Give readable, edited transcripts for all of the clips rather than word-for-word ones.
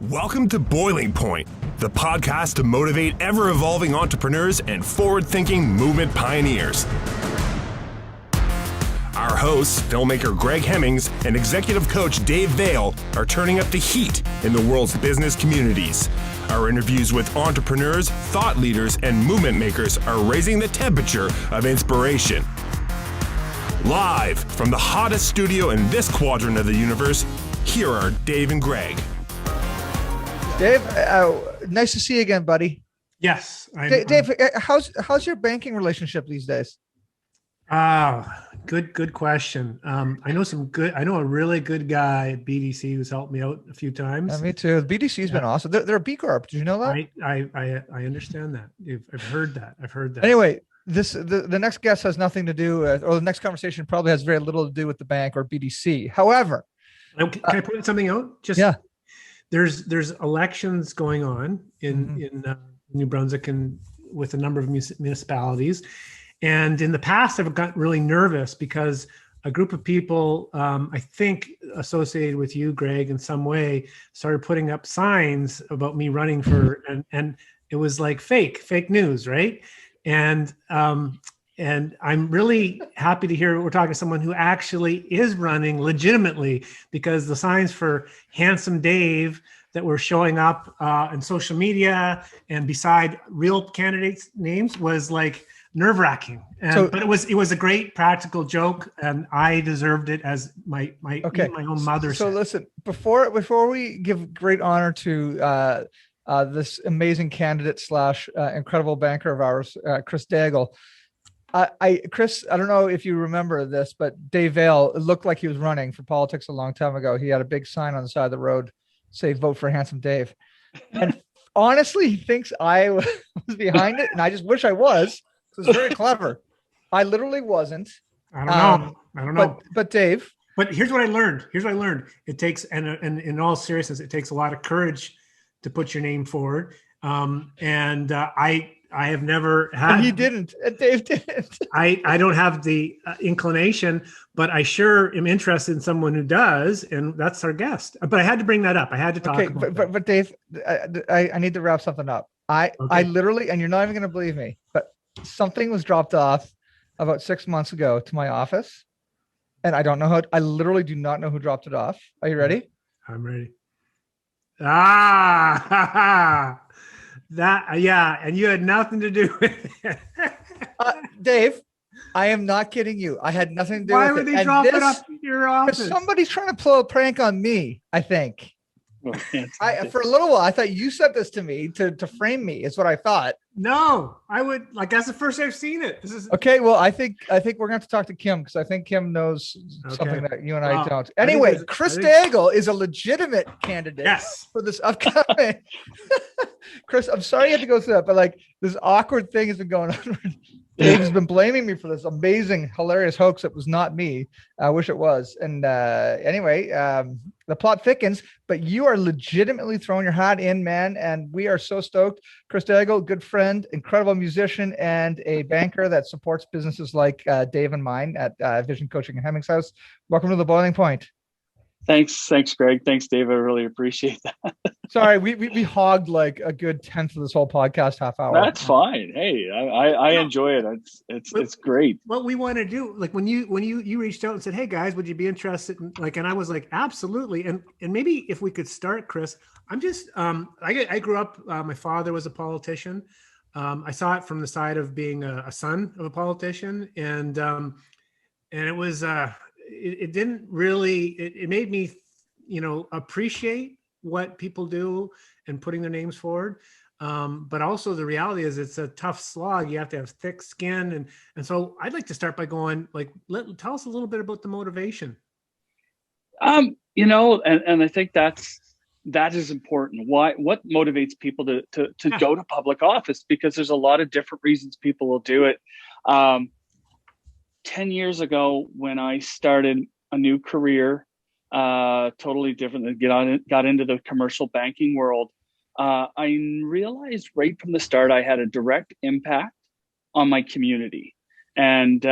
Welcome to Boiling Point, the podcast to motivate ever-evolving entrepreneurs and forward-thinking movement pioneers. Our hosts, filmmaker Greg Hemmings and executive coach Dave Vale, are turning up the heat in the world's business communities. Our interviews with entrepreneurs, thought leaders, and movement makers are raising the temperature of inspiration. Live from the hottest studio in this quadrant of the universe, here are Dave and Greg. Dave, nice to see you again, buddy. Yes. Dave, how's your banking relationship these days? Good question. I know a really good guy at BDC who's helped me out a few times. Me too. The BDC's been awesome. They're a B Corp. Did you know that? I understand that. I've heard that. Anyway, the next guest has nothing to do with, or the next conversation probably has very little to do with the bank or BDC. However, can I point something out? Yeah. There's elections going on in New Brunswick and with a number of municipalities. And in the past, I've gotten really nervous because a group of people, I think associated with you, Greg, in some way, started putting up signs about me running for, and it was like fake news, right? And I'm really happy to hear we're talking to someone who actually is running legitimately, because the signs for Handsome Dave that were showing up on social media and beside real candidates' names was like nerve-wracking. But it was a great practical joke, and I deserved it, as my own mother So said. listen, before we give great honor to this amazing candidate / incredible banker of ours, Chris Daigle. Chris, I don't know if you remember this, but Dave Vale, it looked like he was running for politics a long time ago. He had a big sign on the side of the road, say, "Vote for Handsome Dave." And honestly, he thinks I was behind it, and I just wish I was. It was very clever. I literally wasn't. I don't know. But Dave. But here's what I learned. It takes, and in all seriousness, it takes a lot of courage to put your name forward. I have never had. And he didn't. Dave didn't. I don't have the inclination, but I sure am interested in someone who does, and that's our guest. But I had to bring that up. I had to talk about that. But Dave, I need to wrap something up. I literally, and you're not even going to believe me, but something was dropped off about 6 months ago to my office, and I don't know how. I literally do not know who dropped it off. Are you ready? I'm ready. And you had nothing to do with it. Dave, I am not kidding you. I had nothing to do with it. Why would they drop it up in your office? Somebody's trying to pull a prank on me, I think. For a little while, I thought you sent this to me to frame me, is what I thought. No, I would, that's the first I've seen it. This is okay. Well, I think we're going to have to talk to Kim, because I think Kim knows something that you and I don't. Anyway, Chris Daigle is a legitimate candidate for this upcoming. Chris, I'm sorry you had to go through that, but like this awkward thing has been going on. Dave has been blaming me for this amazing, hilarious hoax. It was not me. I wish it was. And anyway, the plot thickens, but you are legitimately throwing your hat in, man. And we are so stoked. Chris Daigle, good friend, incredible musician, and a banker that supports businesses like Dave and mine at Vision Coaching in Hemmings House. Welcome to the Boiling Point. Thanks, Greg. Thanks, Dave. I really appreciate that. Sorry, we hogged like a good 10th of this whole podcast half hour. That's fine. Hey, I enjoy it. It's great. What we want to do, like when you reached out and said, "Hey guys, would you be interested in and I was like, absolutely. And maybe if we could start, Chris, I'm just I grew up. My father was a politician. I saw it from the side of being a son of a politician, and it was. It didn't really, it made me, appreciate what people do and putting their names forward. But also the reality is it's a tough slog. You have to have thick skin. And so I'd like to start by going tell us a little bit about the motivation. And I think that is important. What motivates people to go to public office? Because there's a lot of different reasons people will do it. 10 years ago, when I started a new career, totally different, and got into the commercial banking world, I realized right from the start I had a direct impact on my community. And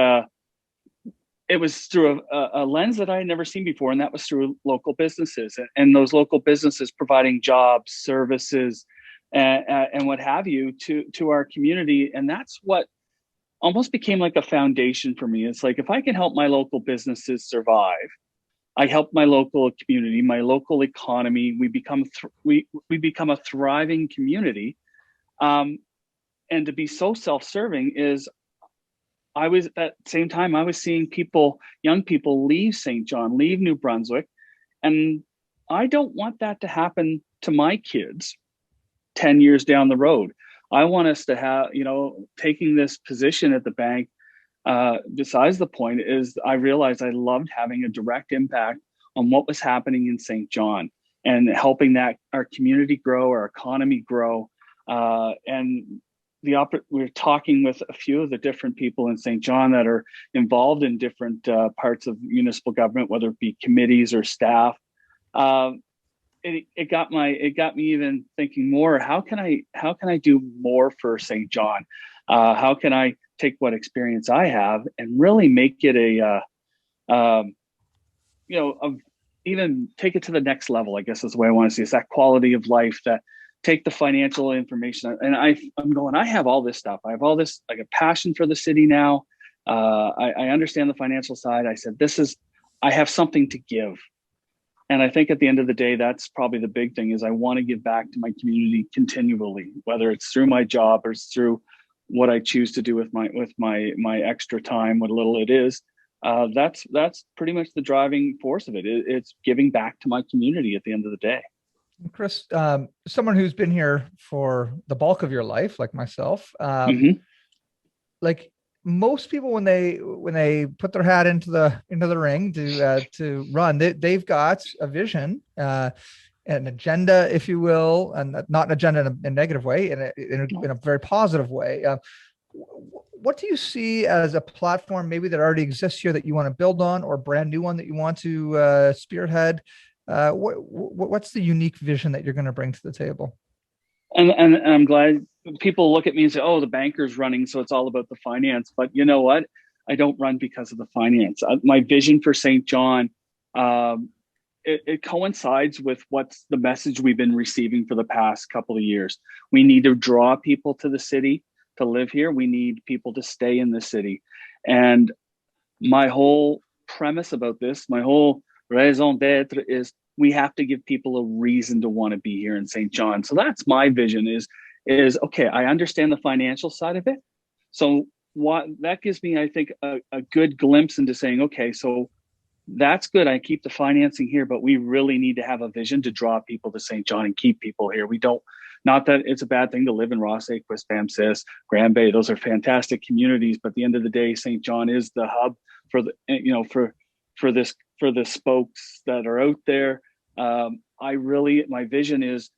it was through a lens that I had never seen before, and that was through local businesses, and those local businesses providing jobs, services, and what have you to our community. And that's what almost became like a foundation for me. It's like, if I can help my local businesses survive, I help my local community, my local economy. We become we become a thriving community. And to be so self-serving is, I was at the same time, I was seeing people, young people, leave St. John, leave New Brunswick. And I don't want that to happen to my kids 10 years down the road. I want us to have, taking this position at the bank, besides the point, is I realized I loved having a direct impact on what was happening in St. John and helping that our community grow, our economy grow. And we're talking with a few of the different people in St. John that are involved in different parts of municipal government, whether it be committees or staff. It got me even thinking more. How can I do more for St. John? How can I take what experience I have and really make it even take it to the next level? I guess is the way I want to see it. It's that quality of life, that take the financial information. And I'm going, I have all this stuff. I have all this, like, a passion for the city now. I understand the financial side. I said, I have something to give. And I think at the end of the day, that's probably the big thing, is I want to give back to my community continually, whether it's through my job or it's through what I choose to do with my extra time, what little it is. That's pretty much the driving force of it. It's giving back to my community at the end of the day. Chris, someone who's been here for the bulk of your life, like myself, like most people, when they put their hat into the ring to run, they've got a vision, an agenda, if you will, and not an agenda in a negative way, in a very positive way. What do you see as a platform maybe that already exists here that you want to build on, or a brand new one that you want to spearhead? What's the unique vision that you're going to bring to the table? And I'm glad people look at me and say, oh, the banker's running, so it's all about the finance. But you know what? I don't run because of the finance. My vision for St. John, it coincides with what's the message we've been receiving for the past couple of years. We need to draw people to the city to live here. We need people to stay in the city. And my whole premise about this, my whole raison d'etre, is we have to give people a reason to want to be here in St. John. So that's my vision is okay, I understand the financial side of it. So what that gives me, I think, a good glimpse into saying, okay, so that's good. I keep the financing here, but we really need to have a vision to draw people to St. John and keep people here. We don't, not that it's a bad thing to live in Rossay, Quispamsis, Grand Bay. Those are fantastic communities, but at the end of the day, St. John is the hub for the, for the spokes that are out there. My vision is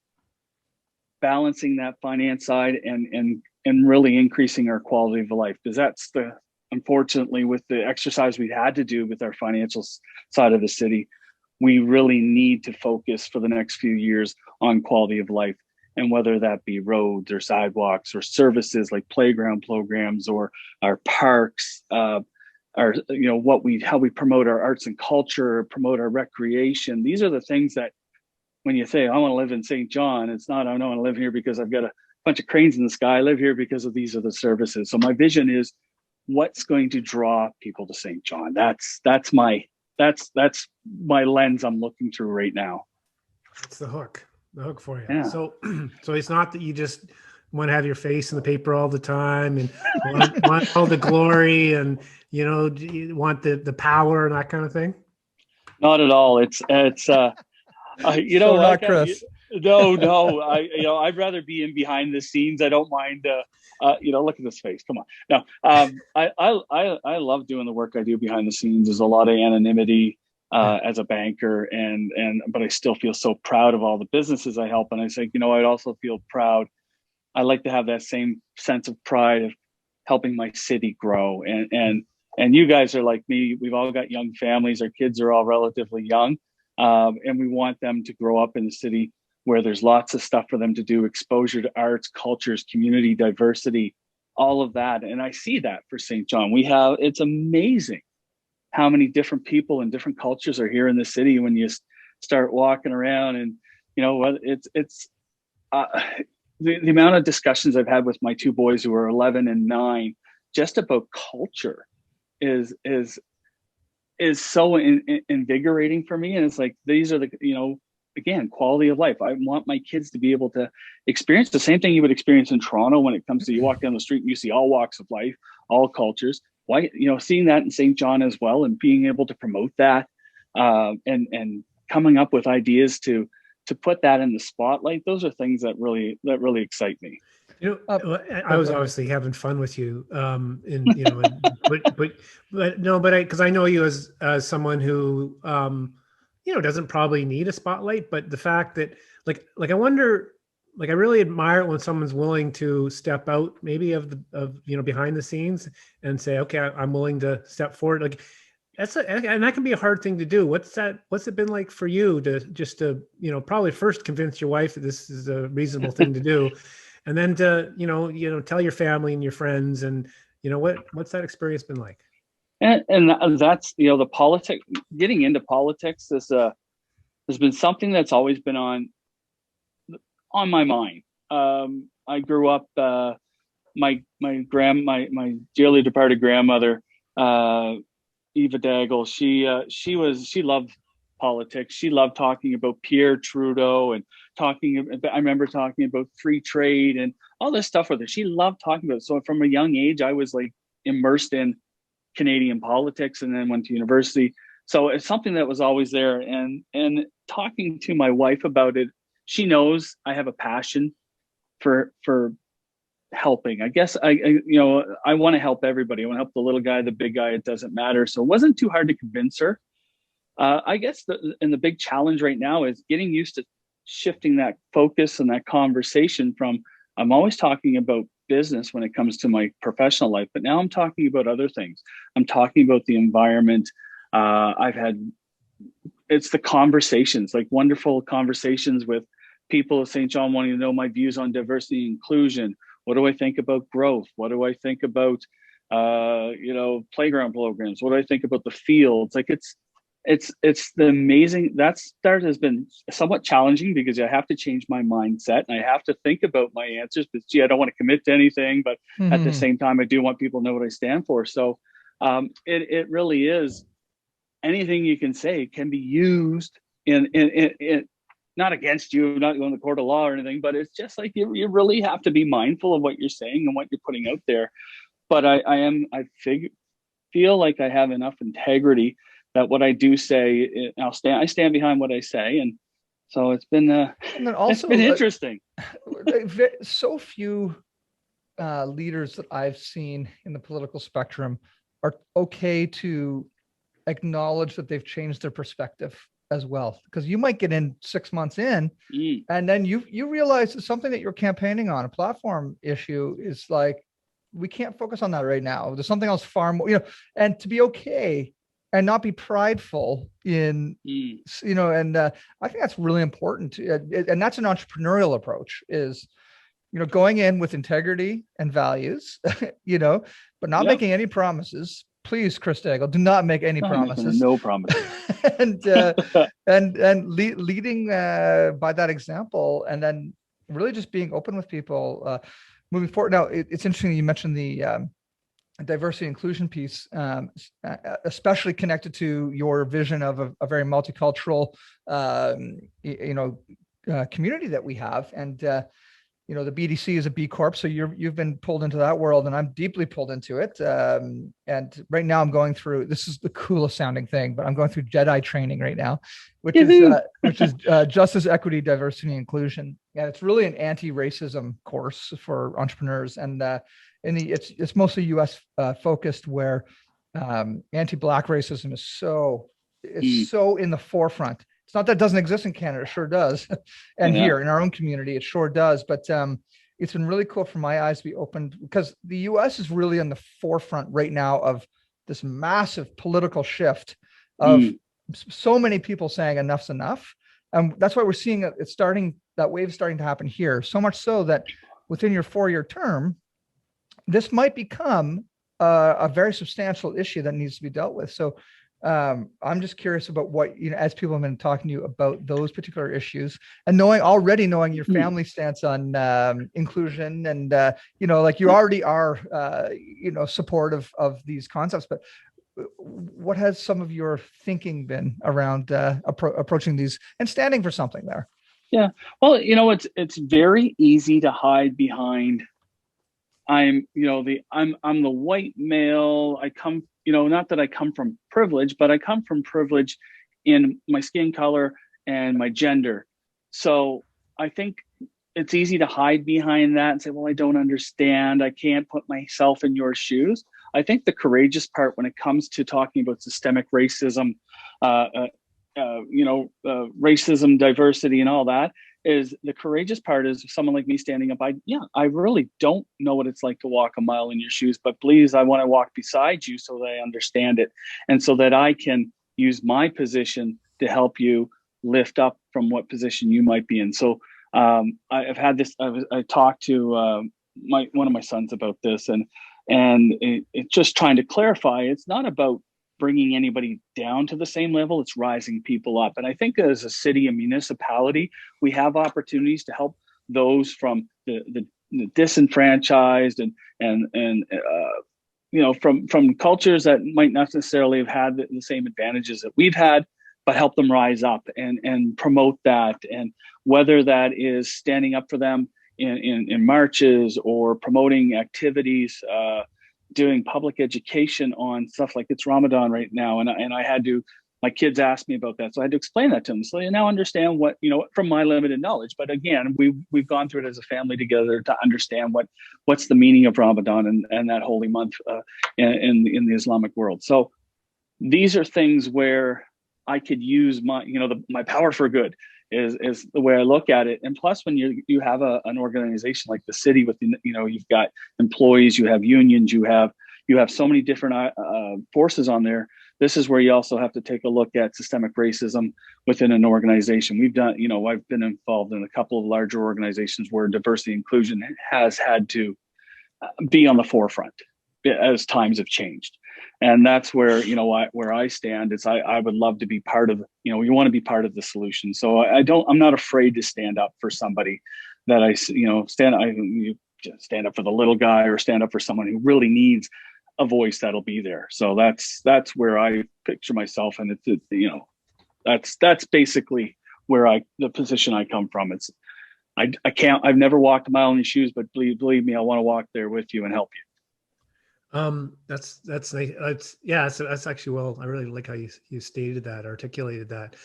balancing that finance side and really increasing our quality of life, because that's unfortunately, with the exercise we had to do with our financial side of the city, we really need to focus for the next few years on quality of life. And whether that be roads or sidewalks or services like playground programs or our parks, how we promote our arts and culture, promote our recreation. These are the things that when you say, I want to live in St. John, it's not, I don't want to live here because I've got a bunch of cranes in the sky. I live here because of these are the services. So my vision is what's going to draw people to St. John. That's my lens I'm looking through right now. That's the hook for you. Yeah. So it's not that you just want to have your face in the paper all the time and want all the glory and, you want the power and that kind of thing. Not at all. It's not Chris. No. I'd rather be in behind the scenes. I don't mind. Look at this face. Come on. No. I love doing the work I do behind the scenes. There's a lot of anonymity as a banker, but I still feel so proud of all the businesses I help. And I think, I'd also feel proud. I like to have that same sense of pride of helping my city grow. And you guys are like me. We've all got young families. Our kids are all relatively young. And we want them to grow up in the city where there's lots of stuff for them to do, exposure to arts, cultures, community diversity, all of that. And I see that for St. John. It's amazing how many different people and different cultures are here in the city when you start walking around. And it's the amount of discussions I've had with my two boys who are 11 and 9 just about culture is so invigorating for me. And it's like, these are the, again, quality of life. I want my kids to be able to experience the same thing you would experience in Toronto when it comes to, you walk down the street and you see all walks of life, all cultures. Why, seeing that in St. John as well, and being able to promote that, and coming up with ideas to put that in the spotlight. Those are things that really excite me. I was obviously having fun with you, because I know you as someone who, doesn't probably need a spotlight, but the fact that like I wonder, like I really admire it when someone's willing to step out maybe of behind the scenes and say, okay, I'm willing to step forward. Like and that can be a hard thing to do. What's it been like for you to probably first convince your wife that this is a reasonable thing to do, and then to, tell your family and your friends, and what's that experience been like? And that's, the politics, getting into politics has been something that's always been on my mind. I grew up, my dearly departed grandmother, Eva Daigle, she loved politics. She loved talking about Pierre Trudeau and I remember talking about free trade and all this stuff with her. She loved talking about it. So from a young age, I was like immersed in Canadian politics, and then went to university. So it's something that was always there. And talking to my wife about it, she knows I have a passion for helping. I guess I want to help everybody. I want to help the little guy, the big guy. It doesn't matter. So it wasn't too hard to convince her. I guess the big challenge right now is getting used to shifting that focus and that conversation from, I'm always talking about business when it comes to my professional life, but now I'm talking about other things. I'm talking about the environment. It's the conversations, like wonderful conversations with people of St. John wanting to know my views on diversity and inclusion. What do I think about growth? What do I think about, playground programs? What do I think about the fields? Like it's the amazing, that start has been somewhat challenging because I have to change my mindset and I have to think about my answers, but I don't want to commit to anything, but at the same time, I do want people to know what I stand for. So it really is, anything you can say can be used in not against you, not going to court of law or anything, but it's just like, you really have to be mindful of what you're saying and what you're putting out there. But I feel like I have enough integrity that what I do say, I stand behind what I say. And so it's been, and then also, it's been interesting. So few leaders that I've seen in the political spectrum are okay to acknowledge that they've changed their perspective as well. Because you might get in 6 months in and then you realize that something that you're campaigning on, a platform issue, is like, we can't focus on that right now. There's something else far more, and to be okay and not be prideful in, and I think that's really important. And that's an entrepreneurial approach, is, going in with integrity and values, but not making any promises. Please, Chris Daigle, do not make any promises. No promises. and leading by that example, and then really just being open with people moving forward. Now, it's interesting you mentioned the diversity and inclusion piece, especially connected to your vision of a very multicultural, community that we have. And, the BDC is a B Corp. So you've been pulled into that world, and I'm deeply pulled into it. And right now I'm going through, this is the coolest sounding thing, but I'm going through Jedi training right now, which is justice, equity, diversity, and inclusion. And it's really an anti-racism course for entrepreneurs. And, it's mostly US focused, where anti-Black racism is so in the forefront. It's not that it doesn't exist in Canada, it sure does. And here in our own community, it sure does. But it's been really cool for my eyes to be opened, because the US is really on the forefront right now of this massive political shift of so many people saying enough's enough. And that's why we're seeing that wave starting to happen here. So much so that within your 4-year term, this might become a very substantial issue that needs to be dealt with. So I'm just curious about what, as people have been talking to you about those particular issues, and already knowing your family stance on inclusion, and like you already are supportive of these concepts, but what has some of your thinking been around approaching these and standing for something there? Yeah, well, it's very easy to hide behind, I'm the white male. I come, not that I come from privilege, but I come from privilege in my skin color and my gender. So I think it's easy to hide behind that and say, well, I don't understand. I can't put myself in your shoes. I think the courageous part when it comes to talking about systemic racism, racism, diversity, and all that, is the courageous part is someone like me standing up. I really don't know what it's like to walk a mile in your shoes, but please, I want to walk beside you so that I understand it, and so that I can use my position to help you lift up from what position you might be in. So I've had this. I talked to one of my sons about this, and it's just trying to clarify. It's not about bringing anybody down to the same level. It's rising people up. And I think as a city and municipality, we have opportunities to help those from the disenfranchised and from cultures that might not necessarily have had the same advantages that we've had, but help them rise up and promote that. And whether that is standing up for them in marches or promoting activities, doing public education on stuff like it's Ramadan right now. And I had to, my kids asked me about that. So I had to explain that to them. So you now understand what, from my limited knowledge, but again, we've gone through it as a family together to understand what's the meaning of Ramadan and that holy month in the Islamic world. So these are things where I could use my power for good is the way I look at it. And plus, when you have an organization like the city with, you've got employees, you have unions, you have so many different forces on there. This is where you also have to take a look at systemic racism within an organization. We've done, I've been involved in a couple of larger organizations where diversity inclusion has had to be on the forefront as times have changed. And that's where, where I stand is I would love to be part of, you want to be part of the solution. So I'm not afraid to stand up for somebody that stand up for the little guy or stand up for someone who really needs a voice that'll be there. So that's where I picture myself. And that's basically where the position I come from. It's, I've never walked a mile in your shoes, but believe me, I want to walk there with you and help you. That's nice. That's actually, well, I really like how you stated that, articulated that.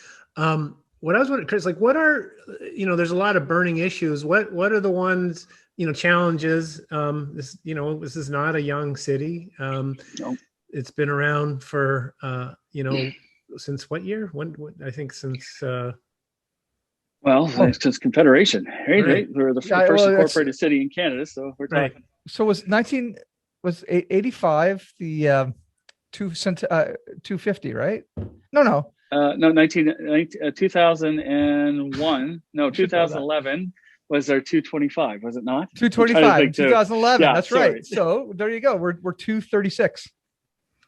What I was wondering, Chris, like, what are, there's a lot of burning issues. What are the ones, challenges? This is not a young city. No. It's been around for, since what year? When I think since, since Confederation, right? We're the first incorporated city in Canada. So we're talking. Right. So was 85 the 250, right? No. 2001. No, 2011 was our 225. Was it not? 225. 2011. Yeah, that's sorry. Right. So there you go. We're 236.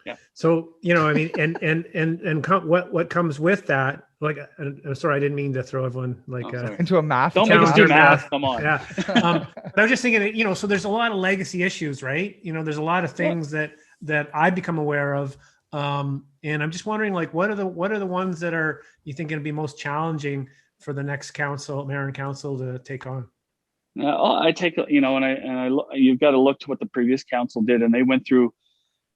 Yeah. So what comes with that? Like, I'm sorry, I didn't mean to throw everyone into a math. Don't make us do math. Come on. Yeah. But I was just thinking, so there's a lot of legacy issues, right? There's a lot of things that I've become aware of, and I'm just wondering, like, what are the ones that are you think going to be most challenging for the next mayor and council to take on? I take, you've got to look to what the previous council did, and they went through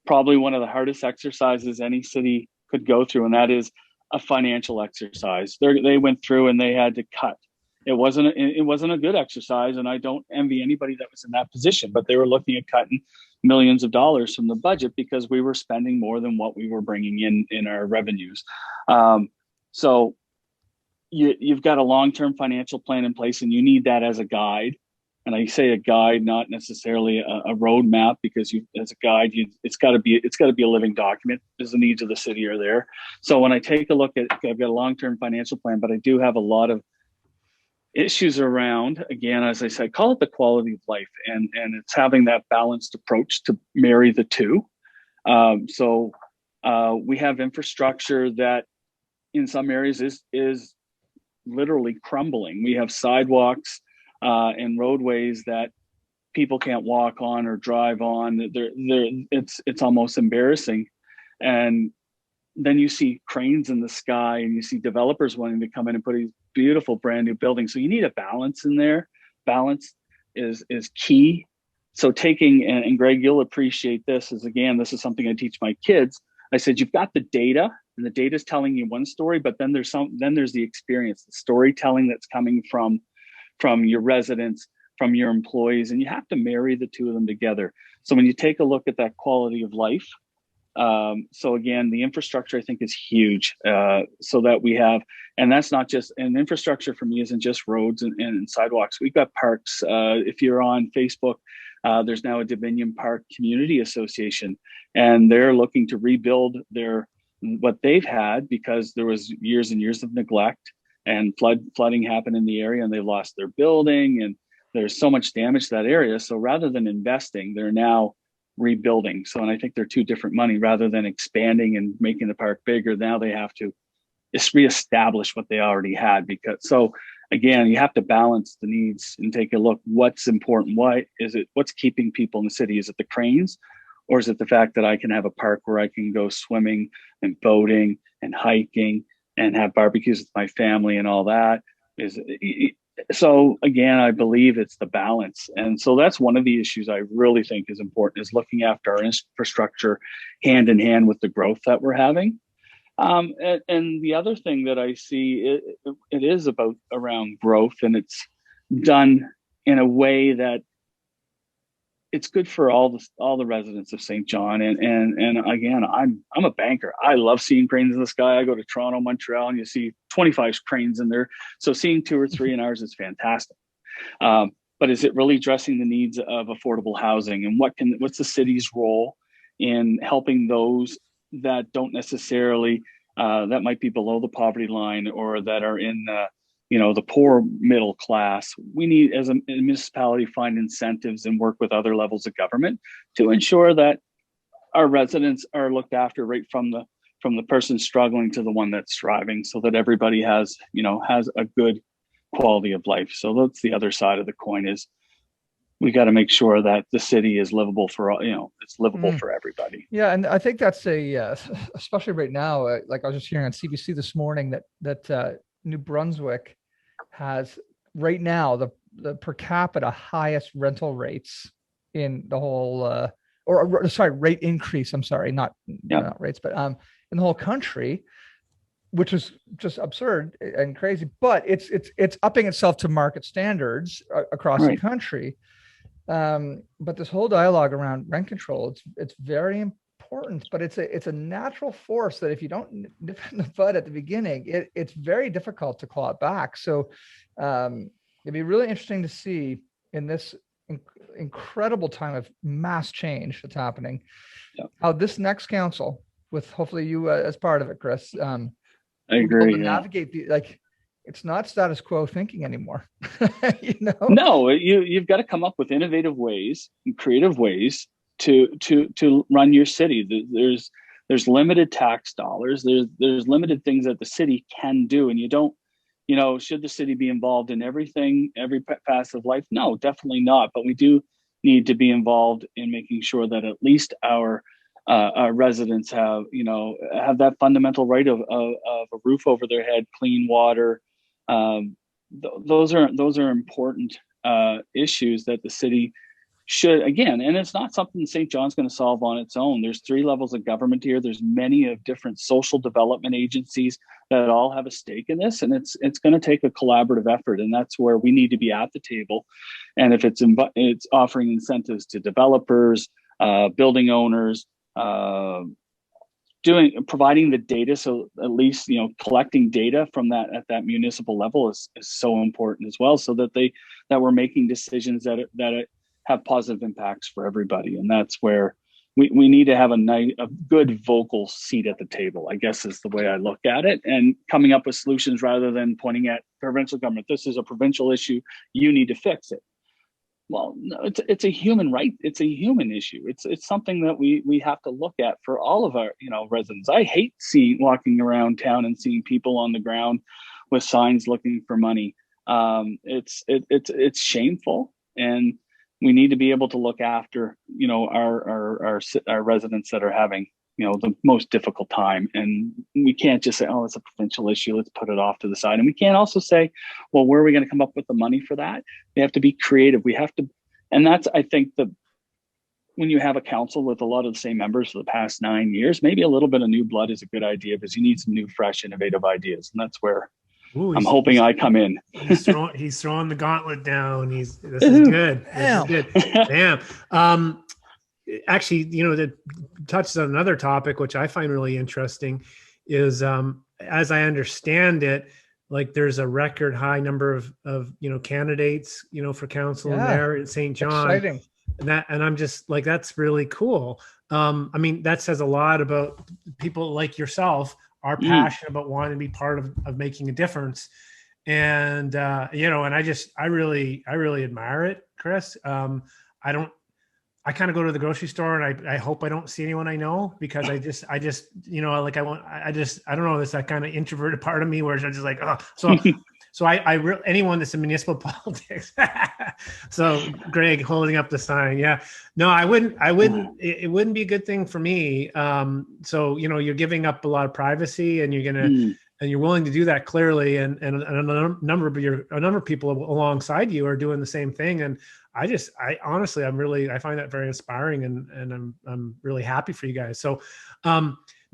probably one of the hardest exercises any city could go through, and that is a financial exercise. They went through and they had to cut. It wasn't a good exercise, and I don't envy anybody that was in that position, but they were looking at cutting millions of dollars from the budget because we were spending more than what we were bringing in our revenues. So you've got a long-term financial plan in place, and you need that as a guide. And I say a guide, not necessarily a roadmap, because as a guide, it's got to be a living document, because the needs of the city are there. So when I take a look at, I've got a long-term financial plan, but I do have a lot of issues around, again, as I said, call it the quality of life, and it's having that balanced approach to marry the two. So We have infrastructure that in some areas is literally crumbling. We have sidewalks and roadways that people can't walk on or drive on. It's almost embarrassing. And then you see cranes in the sky, and you see developers wanting to come in and put these beautiful brand new buildings. So you need a balance in there. Balance is key. So taking, and Greg, you'll appreciate this, this is something I teach my kids. I said, you've got the data, and the data is telling you one story, but then there's the experience, the storytelling that's coming from your residents, from your employees, and you have to marry the two of them together. So when you take a look at that quality of life, so again, the infrastructure I think is huge, so that we have, and that's not just, and infrastructure for me isn't just roads and sidewalks. We've got parks. If you're on Facebook, there's now a Dominion Park Community Association, and they're looking to rebuild what they've had, because there was years and years of neglect, and flooding happened in the area, and they lost their building, and there's so much damage to that area. So rather than investing, they're now rebuilding. So, and I think they're two different money. Rather than expanding and making the park bigger, now they have to just reestablish what they already had. Because, so again, you have to balance the needs and take a look what's important. What's keeping people in the city? Is it the cranes, or is it the fact that I can have a park where I can go swimming and boating and hiking and have barbecues with my family and all that? So again, I believe it's the balance. And so that's one of the issues I really think is important, is looking after our infrastructure hand in hand with the growth that we're having. And the other thing that I see, it is about around growth, and it's done in a way that it's good for all the residents of St. John. And again, I'm a banker. I love seeing cranes in the sky. I go to Toronto, Montreal, and you see 25 cranes in there. So seeing 2 or 3 in ours is fantastic. But is it really addressing the needs of affordable housing? And what's the city's role in helping those that don't necessarily, that might be below the poverty line, or that are in the poor middle class? We need, as a municipality, find incentives and work with other levels of government to ensure that our residents are looked after, right from the person struggling to the one that's thriving, so that everybody has a good quality of life. So that's the other side of the coin, is we got to make sure that the city is livable for it's livable for everybody. Yeah, and I think that's especially right now. Like I was just hearing on CBC this morning that New Brunswick has right now the per capita highest rental rates in the whole rate increase. I'm sorry, not rates, but in the whole country, which is just absurd and crazy. But it's upping itself to market standards across the country. But this whole dialogue around rent control, it's very important, but it's a natural force that if you don't nip in the bud at the beginning, it's very difficult to claw it back. So it'd be really interesting to see in this incredible time of mass change that's happening, how this next council, with hopefully you as part of it, Chris, I agree. Navigate it's not status quo thinking anymore. No, you've got to come up with innovative ways and creative ways to run your city. There's limited tax dollars. There's limited things that the city can do, and you don't, should the city be involved in everything, every facet of life? No, definitely not. But we do need to be involved in making sure that at least our residents have that fundamental right of a roof over their head, clean water. Those are important issues that the city should, again, and it's not something St. John's going to solve on its own. There's 3 levels of government here. There's many of different social development agencies that all have a stake in this, and it's going to take a collaborative effort, and that's where we need to be at the table. And if it's offering incentives to developers, building owners, providing the data, so at least collecting data from that at that municipal level is so important as well, so that we're making decisions that have positive impacts for everybody. And that's where we need to have a good vocal seat at the table, I guess, is the way I look at it, and coming up with solutions rather than pointing at provincial government. This is a provincial issue, you need to fix it. Well, no, it's a human right. It's a human issue. It's something that we have to look at for all of our, residents. I hate walking around town and seeing people on the ground with signs looking for money. It's shameful, and we need to be able to look after, our residents that are having, the most difficult time. And we can't just say, oh, it's a provincial issue, let's put it off to the side. And we can't also say, well, where are we going to come up with the money for that? We have to be creative. We have to, and that's, I think, when you have a council with a lot of the same members for the past 9 years, maybe a little bit of new blood is a good idea, because you need some new, fresh, innovative ideas. And that's where I'm hoping I come in. He's throwing the gauntlet down. This is good. This is good. Damn. Actually, that touches on another topic, which I find really interesting, is as I understand it, like there's a record high number of candidates, for council in there in St. John. Exciting. And I'm just like, that's really cool. I mean, that says a lot about people like yourself are passionate about wanting to be part of making a difference. And, and I really admire it, Chris. I kind of go to the grocery store and I hope I don't see anyone I know, because I just, I don't know, there's that kind of introverted part of me where I'm just like, oh, so anyone that's in municipal politics. So Greg holding up the sign. Yeah, no, I wouldn't, it wouldn't be a good thing for me. So, you're giving up a lot of privacy, and you're going to, and you're willing to do that clearly. And a number of people alongside you are doing the same thing. And I honestly, I find that very inspiring, and I'm really happy for you guys. So,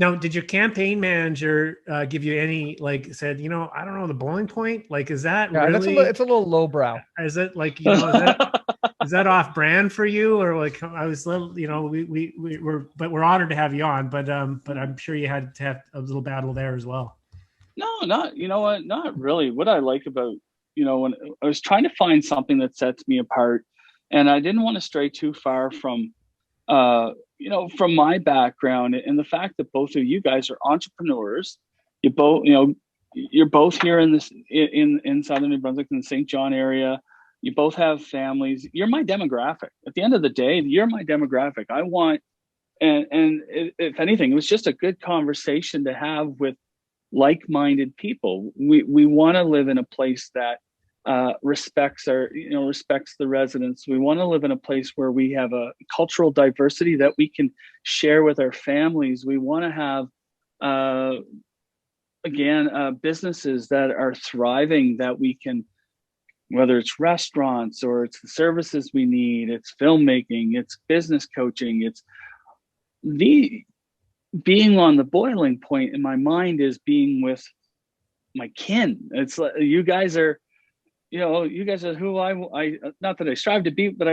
now, did your campaign manager give you any, said, I don't know, the bowling point? Like, is that really? It's a little lowbrow. Is it like, is that off brand for you, or like I was, we're honored to have you on, but I'm sure you had to have a little battle there as well. No, not really. What I like about, when I was trying to find something that sets me apart, and I didn't want to stray too far from, from my background, and the fact that both of you guys are entrepreneurs. You both, you're both here in Southern New Brunswick, in the St. John area. You both have families. You're my demographic. At the end of the day, you're my demographic. I want, and if anything, it was just a good conversation to have with like-minded people. We want to live in a place that respects the residents. We want to live in a place where we have a cultural diversity that we can share with our families. We want to have, businesses that are thriving, that we can, whether it's restaurants or it's the services we need, it's filmmaking, it's business coaching, it's being on the boiling point in my mind is being with my kin. It's like you guys are who I not that I strive to be, but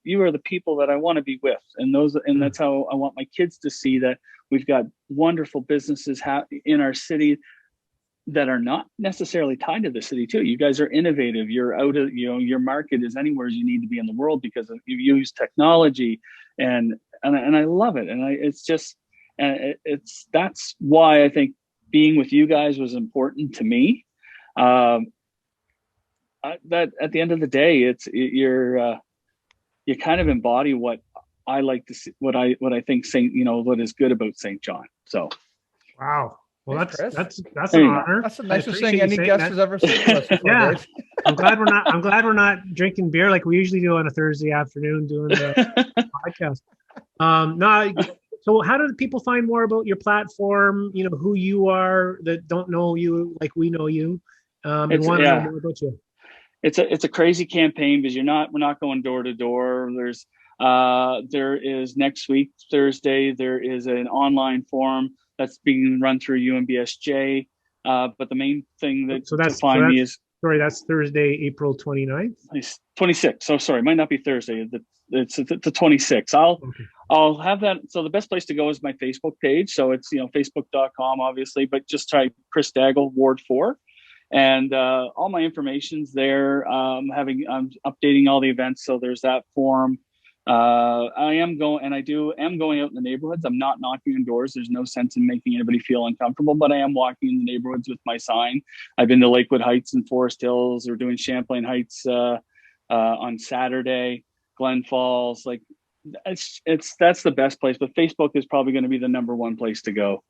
you are the people that I want to be with, and that's how I want my kids to see that we've got wonderful businesses in our city that are not necessarily tied to the city too. You guys are innovative. You're out of, your market is anywhere you need to be in the world because you use technology, and I love it. And that's why I think being with you guys was important to me. That at the end of the day, you kind of embody what I like to see, what I think what is good about St. John. So, wow. Well, that's an honor. That's the nicest thing any guest has ever said to us before, yeah. Dave. I'm glad we're not drinking beer like we usually do on a Thursday afternoon doing the podcast. So how do people find more about your platform? Who you are that don't know you like we know you, and want to know more about you. It's a crazy campaign because we're not going door to door. There is next week, Thursday, there is an online forum that's being run through UMBSJ. But the main thing that's Thursday, April 29th? 26th. So sorry, it might not be Thursday. It's the 26th. I'll have that. So the best place to go is my Facebook page. So it's, facebook.com, obviously, but just type Chris Daigle, Ward 4. And all my information's there. I'm updating all the events. So there's that forum. I am going out in the neighborhoods. I'm not knocking on doors. There's no sense in making anybody feel uncomfortable, but I am walking in the neighborhoods with my sign. I've been to Lakewood Heights and Forest Hills. We're doing Champlain Heights on Saturday, Glen Falls. Like that's the best place. But Facebook is probably going to be the number one place to go.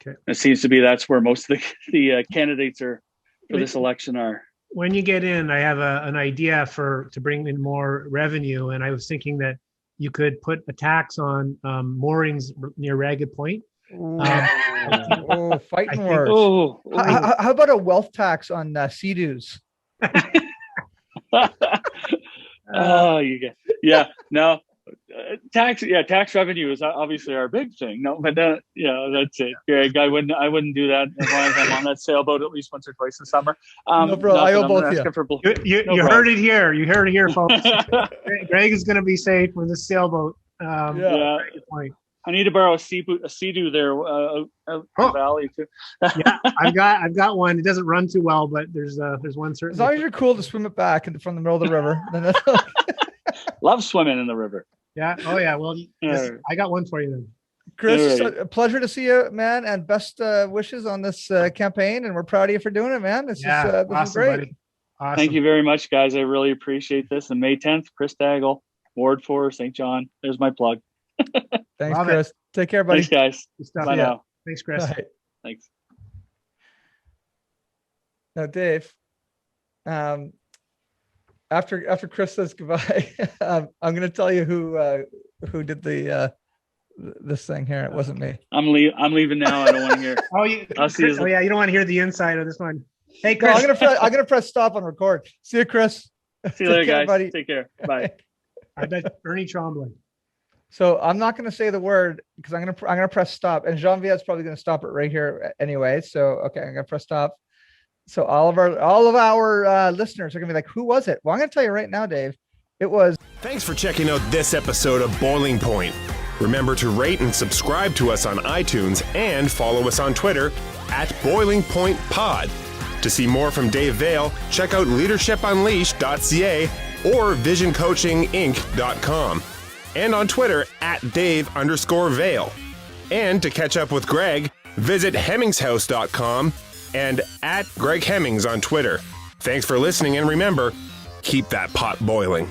Okay. It seems to be that's where most of the candidates are for this election are. When you get in, I have an idea to bring in more revenue, and I was thinking that you could put a tax on moorings near Ragged Point. Fighting words. How about a wealth tax on Sea-Doos? No. Tax revenue is obviously our big thing. No, but that's it, Greg. I wouldn't do that as long as I'm on that sailboat at least once or twice in summer. No, bro, I owe both you. You heard it here. You heard it here, folks. Greg is going to be safe with this sailboat. I need to borrow a Sea-Doo there, Valley too. Yeah, I've got one. It doesn't run too well, but there's one certain. As long as you're cool to swim it back from the middle of the river, then that's okay. Love swimming in the river. Yeah. Oh yeah. Well, I got one for you then. Chris, a pleasure to see you, man, and best wishes on this campaign. And we're proud of you for doing it, man. This is great. Awesome. Thank you very much, guys. I really appreciate this. And May 10th, Chris Daigle, Ward 4, St. John. There's my plug. Thanks, Chris. Take care, buddy. Thanks, guys. Bye now. Thanks, Chris. Right. Thanks. Now, Dave, after Chris says goodbye, I'm going to tell you who did this thing here. It wasn't me. I'm leaving now. I don't want to hear. I'll see you. You don't want to hear the inside of this one. Hey, Chris. No, I'm gonna press stop on record. See you, Chris. See you later, guys. Buddy. Take care. Bye. I bet Ernie Trombley. So I'm not going to say the word because I'm gonna press stop, and Jean-Viette's probably going to stop it right here anyway. So okay, I'm gonna press stop. So all of our listeners are gonna be like, "Who was it?" Well, I'm gonna tell you right now, Dave. It was. Thanks for checking out this episode of Boiling Point. Remember to rate and subscribe to us on iTunes and follow us on Twitter at Boiling Point Pod. To see more from Dave Vale, check out leadershipunleashed.ca or visioncoachinginc.com. And on Twitter at Dave_Vale. And to catch up with Greg, visit hemmingshouse.com and at Greg Hemmings on Twitter. Thanks for listening, and remember, keep that pot boiling.